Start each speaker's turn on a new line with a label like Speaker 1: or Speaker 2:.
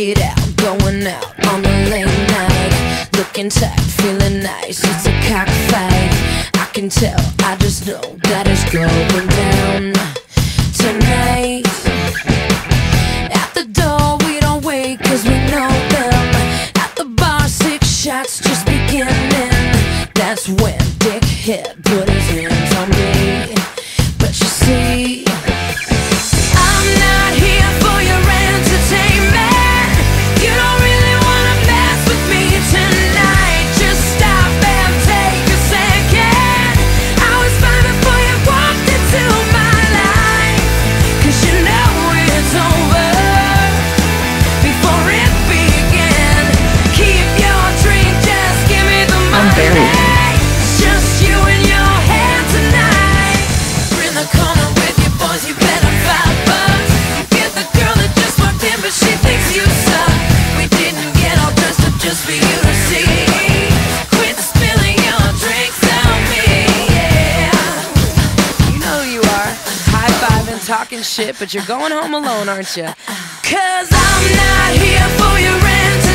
Speaker 1: it out, going out on a late night, looking tight, feeling nice. It's a cockfight, I can tell, I just know that it's going down tonight. At the door we don't wait, cause we know them. At the bar, 6 shots just beginning. That's when Dickhead put his hands on me. But you see, I'm not here for your entertainment. You don't really wanna mess with me tonight. Just stop and take a second. I was fine before you walked into my life, cause you know it's over before it began. Keep your drink, just give me the money.
Speaker 2: I'm buried.
Speaker 1: Just you and your hand tonight. We're in the corner with your boys, you better $5. You get the girl that just walked in, but she thinks you suck. We didn't get all dressed up just for you to see. Quit spilling your drinks on me, yeah. You know who you are, high-fiving, talking shit, but you're going home alone, aren't you? Cause I'm not here for your rent.